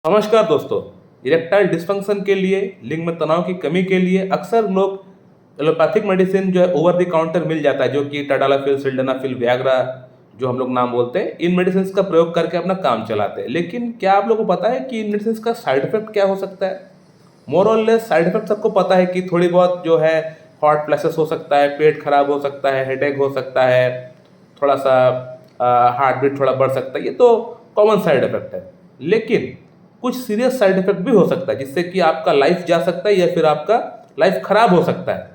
नमस्कार दोस्तों। Erectile dysfunction के लिए, लिंग में तनाव की कमी के लिए अक्सर लोग एलोपैथिक मेडिसिन जो है ओवर द काउंटर मिल जाता है, जो कि टडालाफिल, सिल्डेनाफिल, वियाग्रा जो हम लोग नाम बोलते हैं, इन मेडिसिन का प्रयोग करके अपना काम चलाते हैं। लेकिन क्या आप लोगों को पता है कि इन मेडिसिन का साइड इफेक्ट क्या हो सकता है? मोर और लेस साइड इफेक्ट सबको पता है कि थोड़ी बहुत जो है हॉट फ्लैशेस हो सकता है, पेट खराब हो सकता है, हेडेक हो सकता है, थोड़ा सा हार्ट बीट थोड़ा बढ़ सकता है। ये तो कॉमन साइड इफेक्ट है। लेकिन कुछ सीरियस साइड इफेक्ट भी हो सकता है, जिससे कि आपका लाइफ जा सकता है या फिर आपका लाइफ खराब हो सकता है।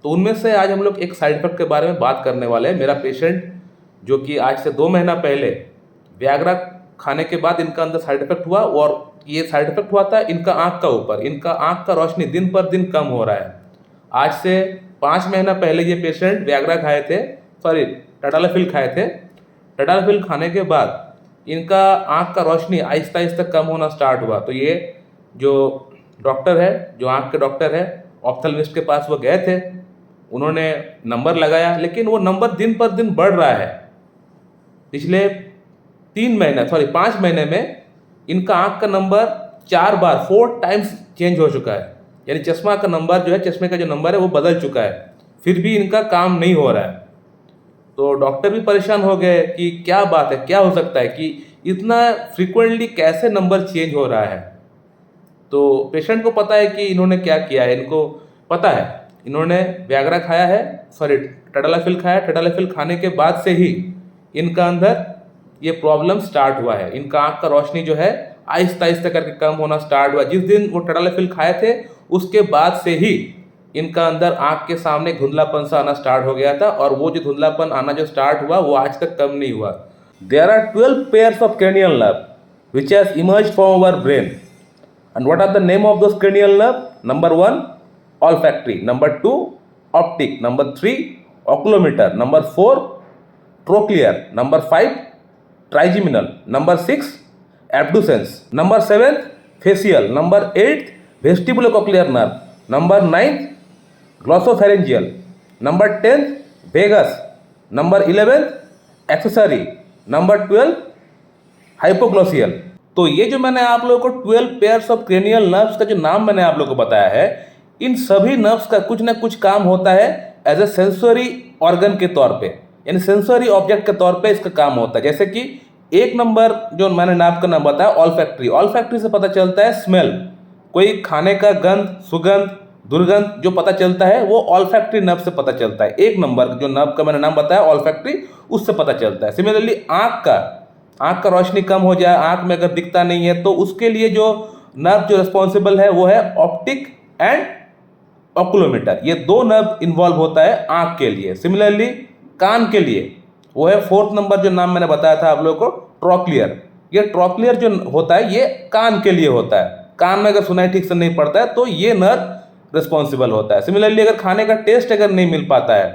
तो उनमें से आज हम लोग एक साइड इफेक्ट के बारे में बात करने वाले हैं। मेरा पेशेंट जो कि आज से 2 महीना पहले वियाग्रा खाने के बाद इनका अंदर साइड इफेक्ट हुआ, और ये साइड इफेक्ट हुआ था इनका आँख का ऊपर। इनका आँख का रोशनी दिन पर दिन कम हो रहा है। आज से 5 महीना पहले ये पेशेंट वियाग्रा खाए थे, सॉरी टडालाफिल खाए थे। टडालाफिल खाने के बाद इनका आँख का रोशनी आहिस्ता आहिस्ता कम होना स्टार्ट हुआ। तो ये जो डॉक्टर है, जो आँख के डॉक्टर है, ऑप्थेल्मिस्ट के पास वो गए थे। उन्होंने नंबर लगाया, लेकिन वो नंबर दिन पर दिन बढ़ रहा है। पिछले 5 महीने में इनका आँख का नंबर 4 टाइम्स चेंज हो चुका है। यानी चश्मा का नंबर जो है, चश्मे का जो नंबर है वो बदल चुका है। फिर भी इनका काम नहीं हो रहा है। तो डॉक्टर भी परेशान हो गए कि क्या बात है, क्या हो सकता है कि इतना फ्रीक्वेंटली कैसे नंबर चेंज हो रहा है। तो पेशेंट को पता है कि इन्होंने क्या किया है। इनको पता है इन्होंने वियाग्रा खाया है, सॉरी टडालाफिल खाया है। टडालाफिल खाने के बाद से ही इनका अंदर ये प्रॉब्लम स्टार्ट हुआ है। इनका आँख का रोशनी जो है आहिस्ता आहिस्ता करके कम होना स्टार्ट हुआ। जिस दिन वो टडालाफिल खाए थे उसके बाद से ही इनका अंदर आँख के सामने धुंधलापन सा आना स्टार्ट हो गया था, और वो जो धुंधलापन आना जो स्टार्ट हुआ वो आज तक कम नहीं हुआ। There are 12 pairs of cranial nerve which has emerged from our brain. And what are the name of those cranial nerve? Number 1, olfactory. Number 2, optic. Number 3, oculomotor. Number 4, trochlear. Number 5, trigeminal. Number 6, abducens. Number 7, facial. Number 8, vestibulocochlear nerve. Number 9, glossopharyngeal. Number 10, vagus. Number 11, accessory. Number 12, hypoglossal. तो ये जो मैंने आप लोगों को 12 pairs of cranial nerves का जो नाम मैंने आप लोगों को बताया है, इन सभी नर्व्स का कुछ ना कुछ काम होता है एज ए सेंसरी ऑर्गन के तौर पे, यानी सेंसरी ऑब्जेक्ट के तौर पे इसका काम होता है। जैसे कि एक नंबर जो मैंने नाम का नाम बताया, ऑल्फैक्टरी। ऑल्फैक्टरी से पता चलता है स्मेल, कोई खाने का गंध, सुगंध, दुर्गंध जो पता चलता है वो ऑल्फैक्टरी नर्व से पता चलता है। एक नंबर जो नर्व का मैंने नाम बताया ऑल्फैक्टरी, उससे पता चलता है। सिमिलरली आँख का रोशनी कम हो जाए, आँख में अगर दिखता नहीं है, तो उसके लिए जो नर्व जो रिस्पॉन्सिबल है वो है ऑप्टिक एंड ऑक्यूलोमीटर। ये 2 नर्व इन्वॉल्व होता है आँख के लिए। सिमिलरली कान के लिए वो है 4th नंबर जो नाम मैंने बताया था आप लोगों को, ट्रोक्लियर। ये ट्रोक्लियर जो होता है ये कान के लिए होता है। कान में अगर सुनाई ठीक से नहीं पड़ता है तो ये नर्व रिस्पॉन्सिबल होता है। सिमिलरली अगर खाने का टेस्ट अगर नहीं मिल पाता है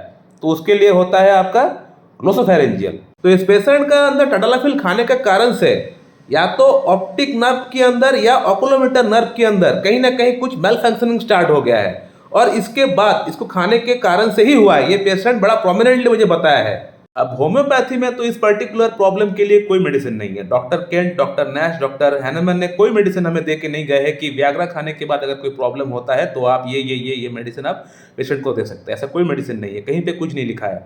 तो उसके लिए होता है आपका ग्लोसोफेरेंजियल। तो इस पेशेंट का अंदर टडालाफिल खाने का कारण से या तो ऑप्टिक नर्व के अंदर या ऑक्यूलोमीटर नर्व के अंदर कहीं ना कहीं कुछ मेल फंक्शनिंग स्टार्ट हो गया है, और इसके बाद इसको खाने के कारण से ही हुआ है। ये पेशेंट बड़ा प्रोमिनेंटली मुझे बताया है। अब होम्योपैथी में तो इस पर्टिकुलर प्रॉब्लम के लिए कोई मेडिसिन नहीं है। Doctor Kent, doctor Nash, doctor Hahnemann ने कोई मेडिसिन हमें दे के नहीं गए हैं कि वियाग्रा खाने के बाद अगर कोई प्रॉब्लम होता है तो आप ये मेडिसिन आप पेशेंट को दे सकते हैं। ऐसा कोई मेडिसिन नहीं है, कहीं पे कुछ नहीं लिखा है।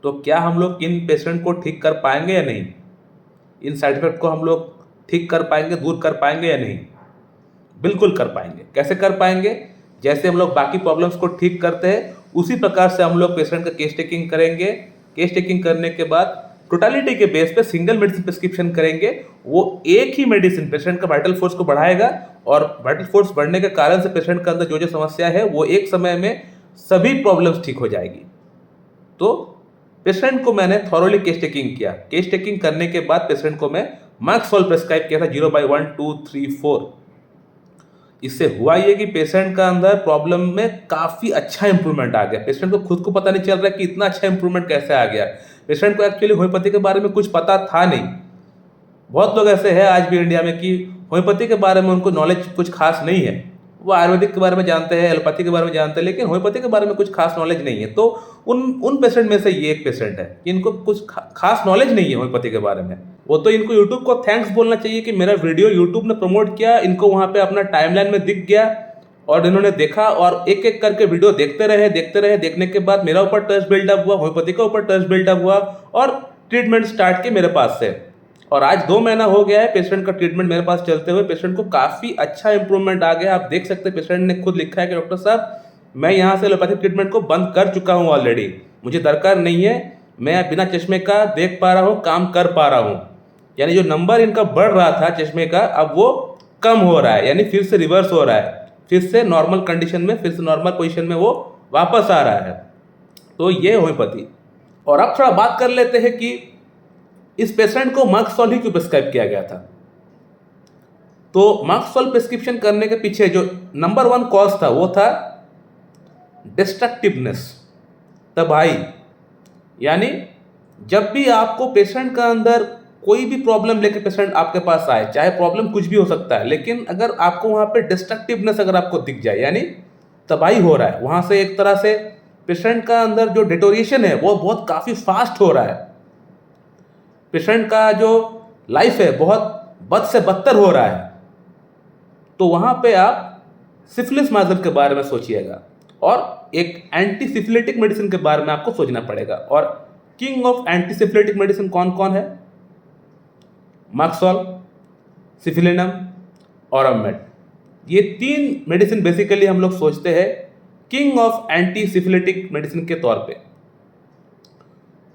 तो क्या हम लोग इन पेशेंट को ठीक कर पाएंगे या नहीं? इन साइड इफेक्ट को हम लोग ठीक कर पाएंगे, दूर कर पाएंगे या नहीं? बिल्कुल कर पाएंगे। कैसे कर पाएंगे? जैसे हम लोग बाकी प्रॉब्लम्स को ठीक करते हैं उसी प्रकार से हम लोग पेशेंट का केस टेकिंग करेंगे। केस टेकिंग करने के बाद टोटालिटी के बेस पे सिंगल मेडिसिन प्रिस्क्रिप्शन करेंगे। वो एक ही मेडिसिन पेशेंट का वाइटल फोर्स को बढ़ाएगा, और वाइटल फोर्स बढ़ने के कारण से पेशेंट का अंदर जो जो समस्या है वो एक समय में सभी प्रॉब्लम्स ठीक हो जाएगी। तो पेशेंट को मैंने थॉरोली केस टेकिंग किया। केस टेकिंग करने के बाद पेशेंट को मैं मार्क्सोल प्रेस्क्राइब किया था 0/1, 2, 3, 4। इससे हुआ ये कि पेशेंट का अंदर प्रॉब्लम में काफ़ी अच्छा इंप्रूवमेंट आ गया। पेशेंट को खुद को पता नहीं चल रहा कि इतना अच्छा इंप्रूवमेंट कैसे आ गया। पेशेंट को एक्चुअली होम्योपैथी के बारे में कुछ पता था नहीं। बहुत लोग ऐसे हैं आज भी इंडिया में कि होम्योपैथी के बारे में उनको नॉलेज कुछ खास नहीं है। वो आयुर्वेदिक के बारे में जानते हैं, एलोपैथी के बारे में जानते हैं, लेकिन होम्योपैथी के बारे में कुछ खास नॉलेज नहीं है। तो उन पेशेंट में से ये एक पेशेंट है कि इनको कुछ खास नॉलेज नहीं है होम्योपैथी के बारे में। वो तो इनको यूट्यूब को थैंक्स बोलना चाहिए कि मेरा वीडियो यूट्यूब ने प्रमोट किया, इनको वहाँ पे अपना टाइमलाइन में दिख गया और इन्होंने देखा और एक एक करके वीडियो देखते रहे। देखने के बाद मेरा ऊपर ट्रस्ट बिल्डअप हुआ, होम्योपैथी का ऊपर ट्रस्ट बिल्डअप हुआ और ट्रीटमेंट स्टार्ट किए मेरे पास से। और आज 2 महीना हो गया है पेशेंट का ट्रीटमेंट मेरे पास चलते हुए। पेशेंट को काफ़ी अच्छा इंप्रूवमेंट आ गया। आप देख सकते हैं पेशेंट ने खुद लिखा है कि डॉक्टर साहब मैं यहाँ से एलोपैथिक ट्रीटमेंट को बंद कर चुका हूँ ऑलरेडी, मुझे दरकार नहीं है, मैं बिना चश्मे का देख पा रहा हूँ, काम कर पा रहा हूँ। यानी जो नंबर इनका बढ़ रहा था चश्मे का अब वो कम हो रहा है, यानी फिर से रिवर्स हो रहा है, फिर से नॉर्मल कंडीशन में, फिर से नॉर्मल पोजीशन में वो वापस आ रहा है। तो ये होम्योपैथी। और अब थोड़ा बात कर लेते हैं कि इस पेशेंट को मर्कसॉल ही क्यों प्रिस्क्राइब किया गया था। तो मर्कसॉल प्रिस्क्रिप्शन करने के पीछे जो नंबर 1 कॉज था वो था डिस्ट्रक्टिवनेस, तबाही। यानी जब भी आपको पेशेंट का अंदर कोई भी प्रॉब्लम लेके पेशेंट आपके पास आए, चाहे प्रॉब्लम कुछ भी हो सकता है, लेकिन अगर आपको वहाँ पे डिस्ट्रक्टिवनेस अगर आपको दिख जाए, यानी तबाही हो रहा है, वहाँ से एक तरह से पेशेंट का अंदर जो डिटोरिएशन है वो बहुत काफ़ी फास्ट हो रहा है, पेशेंट का जो लाइफ है बहुत बद से बदतर हो रहा है, तो वहाँ पे आप सिफिलिस माइजम के बारे में सोचिएगा और एक एंटी सिफिलिटिक मेडिसिन के बारे में आपको सोचना पड़ेगा। और king of anti syphilitic medicine कौन कौन है? मर्कसॉल, सिफिलिनम और अमेट। ये 3 मेडिसिन बेसिकली हम लोग सोचते हैं king of anti syphilitic medicine के तौर पे।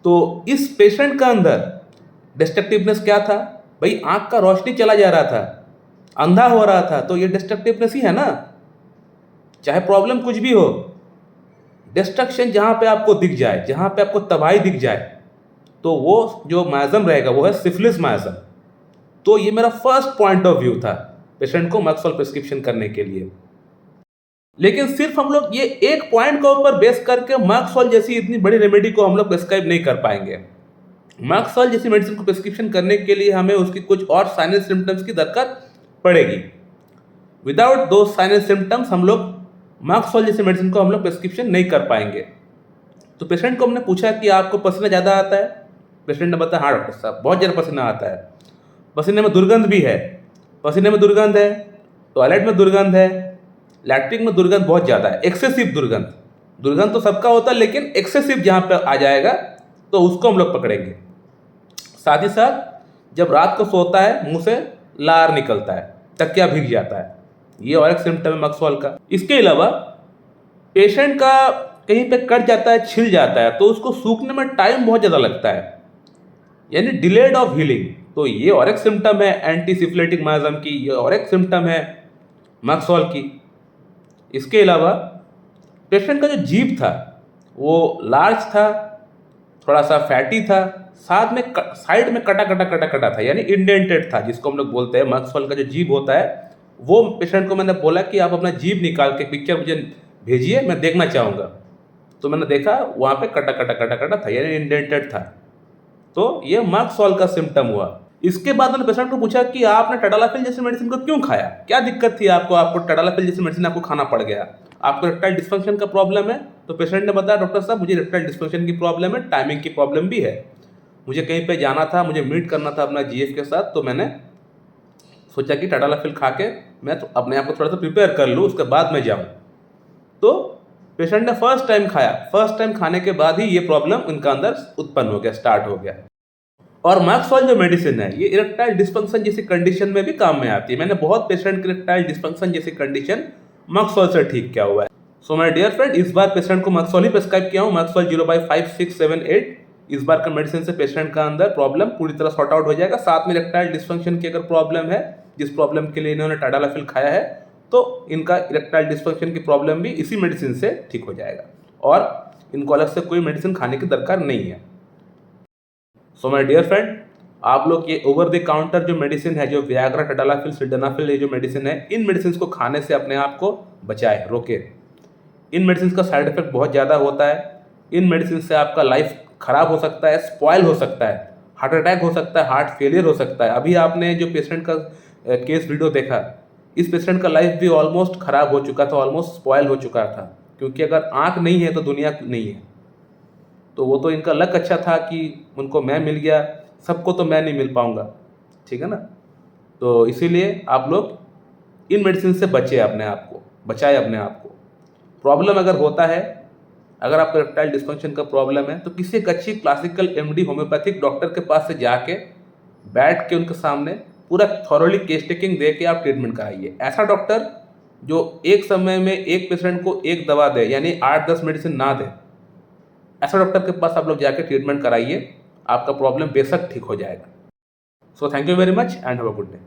तो इस पेशेंट का अंदर डिस्ट्रक्टिवनेस क्या था? भाई आंख का रोशनी चला जा रहा था, अंधा हो रहा था, तो ये डिस्ट्रक्टिवनेस ही है ना। चाहे प्रॉब्लम कुछ भी हो, डिस्ट्रक्शन जहाँ पे आपको दिख जाए, जहाँ पे आपको तबाही दिख जाए, तो वो जो माइजम रहेगा वो है सिफिलिस माइजम। तो ये मेरा फर्स्ट पॉइंट ऑफ व्यू था पेशेंट को मर्कसॉल प्रिस्क्रिप्शन करने के लिए। लेकिन सिर्फ हम लोग ये एक पॉइंट के ऊपर बेस करके मर्कसॉल जैसी इतनी बड़ी रेमेडी को हम लोग प्रिस्क्राइब नहीं कर पाएंगे। मर्कसॉल जैसी मेडिसिन को प्रिस्क्रिप्शन करने के लिए हमें उसकी कुछ और साइन एंड सिम्टम्स की दरकार पड़ेगी। विदाउट दो साइन एंड सिम्टम्स हम लोग मर्कसॉल जैसी मेडिसिन को हम लोग प्रिस्क्रिप्शन नहीं कर पाएंगे। तो पेशेंट को हमने पूछा कि आपको पसीना ज़्यादा आता है? पेशेंट ने बताया हाँ डॉक्टर साहब बहुत ज़्यादा पसीना आता है, पसीने में दुर्गंध भी है, पसीने में दुर्गंध है, टॉयलेट में दुर्गंध है, लैट्रिन में दुर्गंध बहुत ज़्यादा है, एक्सेसिव दुर्गंध। दुर्गंध तो सबका होता है लेकिन एक्सेसिव जहाँ पे आ जाएगा तो उसको हम लोग पकड़ेंगे। साथ ही साथ जब रात को सोता है मुंह से लार निकलता है, तकिया भीग जाता है, ये और एक सिम्टम है मर्कसॉल का। इसके अलावा पेशेंट का कहीं पे कट जाता है, छिल जाता है, तो उसको सूखने में टाइम बहुत ज़्यादा लगता है, यानी डिलेड ऑफ हीलिंग। तो ये और एक सिम्टम है एंटी सिफिलिटिक माइजम की, ये और एक सिम्टम है मर्कसॉल की। इसके अलावा पेशेंट का जो जीभ था वो लार्ज था, थोड़ा सा फैटी था, साथ में साइड में कटा था, यानी इंडेंटेड था, जिसको हम लोग बोलते हैं मर्कसॉल का जो जीभ होता है वो। पेशेंट को मैंने बोला कि आप अपना जीभ निकाल के पिक्चर मुझे भेजिए, मैं देखना चाहूँगा। तो मैंने देखा वहाँ पे कटा था, यानी इंडेंटेड था। तो ये मर्कसॉल का सिम्टम हुआ। इसके बाद मैंने पेशेंट को पूछा कि आपने टडालाफिल जैसी मेडिसिन को क्यों खाया, क्या दिक्कत थी आपको टडालाफिल जैसी मेडिसिन आपको खाना पड़ गया, आपको इरेक्टाइल डिस्फंक्शन का प्रॉब्लम है? तो पेशेंट ने बताया डॉक्टर साहब मुझे इरेक्टाइल डिस्फंक्शन की प्रॉब्लम है, टाइमिंग की प्रॉब्लम भी है, मुझे कहीं पे जाना था, मुझे मीट करना था अपना जीएफ के साथ, तो मैंने सोचा कि टडालाफिल खा के मैं तो अपने आप को थोड़ा सा प्रिपेयर कर लूँ, उसके बाद मैं जाऊँ। तो पेशेंट ने फर्स्ट टाइम खाया, फर्स्ट टाइम खाने के बाद ही ये प्रॉब्लम उनका अंदर उत्पन्न हो गया, स्टार्ट हो गया। और मर्कसॉल जो मेडिसिन है ये इरेक्टाइल डिस्फंक्शन जैसी कंडीशन में भी काम में आती है। मैंने बहुत पेशेंट के इरेक्टाइल डिस्फंक्शन जैसी कंडीशन मर्कसॉल से ठीक किया हुआ है। सो माय डियर फ्रेंड, इस बार पेशेंट को मर्कसॉल ही प्रिस्क्राइब किया हूँ, मर्कसॉल 0/5, 6, 7, 8। इस बार का मेडिसिन से पेशेंट का अंदर प्रॉब्लम पूरी तरह सॉर्ट आउट हो जाएगा। साथ में इरेक्टाइल डिस्फंक्शन की अगर प्रॉब्लम है, जिस प्रॉब्लम के लिए इन्होंने टडालाफिल खाया है, तो इनका इरेक्टाइल डिस्फंक्शन की प्रॉब्लम भी इसी मेडिसिन से ठीक हो जाएगा और इनको अलग से कोई मेडिसिन खाने की दरकार नहीं है। सो माय डियर फ्रेंड, आप लोग ये ओवर द काउंटर जो मेडिसिन है, जो वियाग्रा, टडालाफिल, सिल्डेनाफिल, ये जो मेडिसिन है, इन मेडिसिन को खाने से अपने आप को बचाए, रोके। इन मेडिसिन का साइड इफेक्ट बहुत ज़्यादा होता है। इन मेडिसिन से आपका लाइफ खराब हो सकता है, स्पॉयल हो सकता है, हार्ट अटैक हो सकता है, हार्ट फेलियर हो सकता है। अभी आपने जो पेशेंट का केस वीडियो देखा, इस पेशेंट का लाइफ भी ऑलमोस्ट खराब हो चुका था, ऑलमोस्ट स्पॉयल हो चुका था, क्योंकि अगर आँख नहीं है तो दुनिया नहीं है। तो वो तो इनका लक अच्छा था कि उनको मैं मिल गया, सबको तो मैं नहीं मिल पाऊँगा, ठीक है ना। तो इसीलिए आप लोग इन मेडिसिन से बचें अपने आप को, बचाएँ अपने आप को। प्रॉब्लम अगर होता है, अगर आपको इरेक्टाइल डिस्फंक्शन का प्रॉब्लम है, तो किसी एक अच्छी क्लासिकल एमडी होम्योपैथिक डॉक्टर के पास से जाके बैठ के उनके सामने पूरा थॉरोली केस टेकिंग दे के आप ट्रीटमेंट कराइए। ऐसा डॉक्टर जो एक समय में एक पेशेंट को एक दवा दे, यानी 8-10 मेडिसिन ना दे, ऐसा डॉक्टर के पास आप लोग जाके ट्रीटमेंट कराइए, आपका प्रॉब्लम बेशक ठीक हो जाएगा। So thank you very much and have a good day.